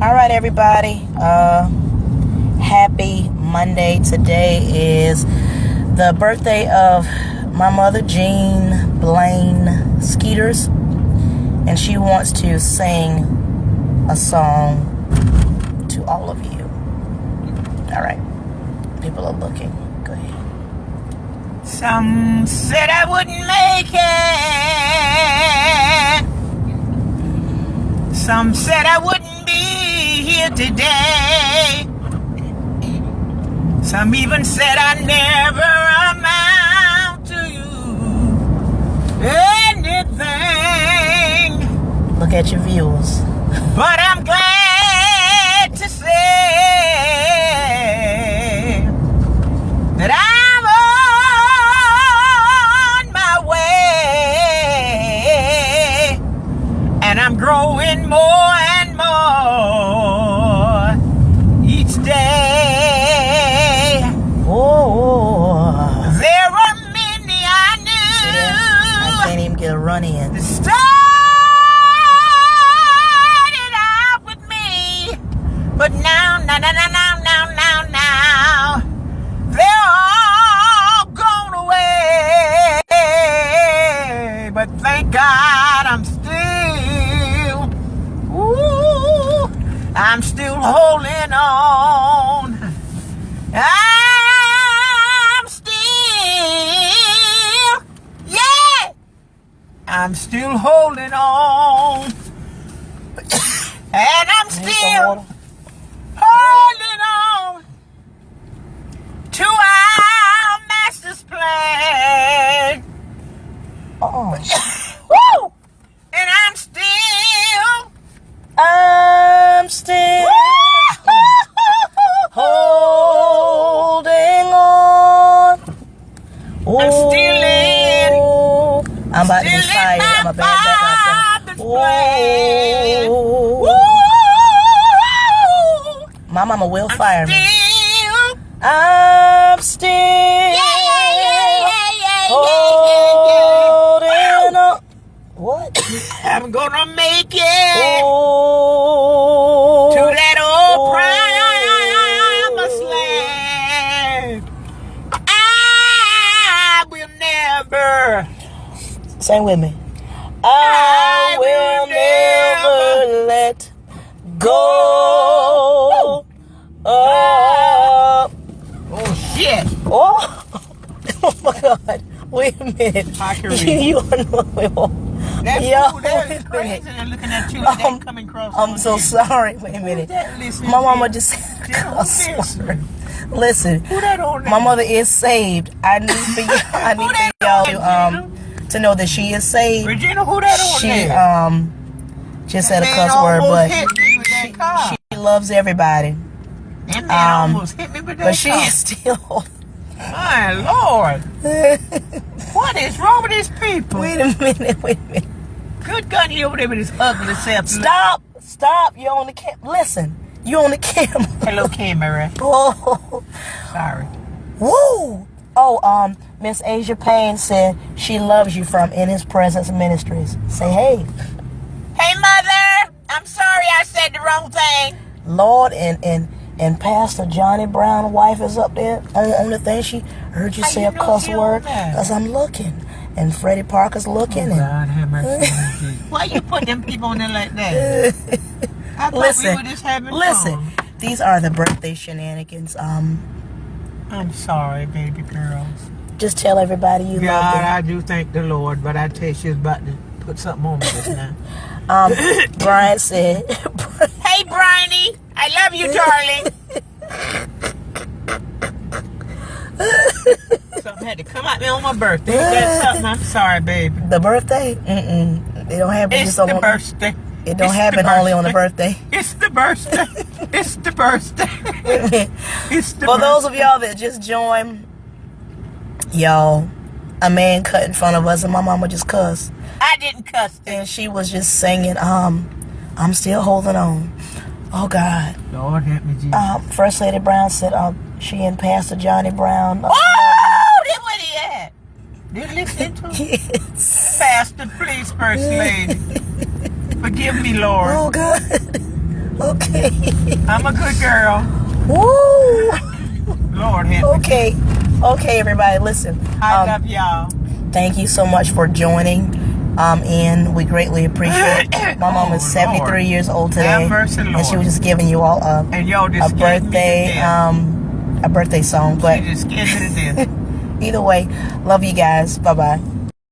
All right, everybody. Happy Monday. Today is the birthday of my mother, Jean Blaine Skeeters, and she wants to sing a song to all of you. All right. People are looking. Go ahead. Some said I wouldn't make it. Some said I wouldn't be here today. Some even said I never amount to anything. Look at your viewers. But I'm glad to say that I'm on my way, and I'm growing more and more each day. Oh, there are many I knew. I can't even get a run in. That started out with me, but now, they're all gone away. But thank God I'm still holding on. I'm still holding on. And I'm still holding on to our master's plan. Oh. Woo! And I'm still holding on. Oh. I'm still in. I'm about to be fired. I'm a bad back. Woo! My mama will fire me. I'm still holding on. What? I'm gonna make it to that old promised land. I will never. Sing with me. I will never let go of. Oh shit! Oh, oh my God! Wait a minute. You are no. That is crazy. They're looking at you. They're coming across. I'm so sorry. Wait a minute. My mama just said a cuss word. Listen, my mother is saved. I need for y'all to know that she is saved. Regina, who that on She just said a cuss word, but she loves everybody. That man almost hit me with that but she is still. My Lord. What is wrong with these people? Wait a minute. Good God, he over there with his ugly self. Stop. You're on the listen, you're on the camera. Hello, camera. Oh. Sorry. Woo. Oh, Miss Asia Payne said she loves you from In His Presence Ministries. Say hey. Hey, Mother. I'm sorry I said the wrong thing. Lord, and Pastor Johnny Brown's wife is up there on the thing. She heard you say a cuss word because I'm looking. And Freddie Parker's looking. Oh, God, have mercy. Why you put them people on there like that? I thought we were just having fun. These are the birthday shenanigans. I'm sorry, baby girls. Just tell everybody you love them. I do thank the Lord, but I tell you, she's about to put something on me just now. Brian said, hey, Bryony, I love you, darling. Something had to come at me on my birthday. That's something. I'm sorry, baby. The birthday? They don't happen. It's the birthday. It don't happen only on the birthday. It's the birthday. It's the birthday. For those of y'all that just joined, y'all, a man cut in front of us and my mama just cussed. I didn't cuss. And she was just singing, I'm still holding on. Oh, God. Lord help me, Jesus. First Lady Brown said she and Pastor Johnny Brown. Oh, that's what he had. Did you listen to him? Yes. Pastor, please, First Lady. Forgive me, Lord. Oh, God. Okay. I'm a good girl. Woo! Lord help me. Okay, everybody, listen. I love y'all. Thank you so much for joining in. We greatly appreciate it. My mom is 73 years old today. Have mercy, Lord. And she was just giving you all a birthday song. But she just scared me to death. Either way, love you guys. Bye-bye.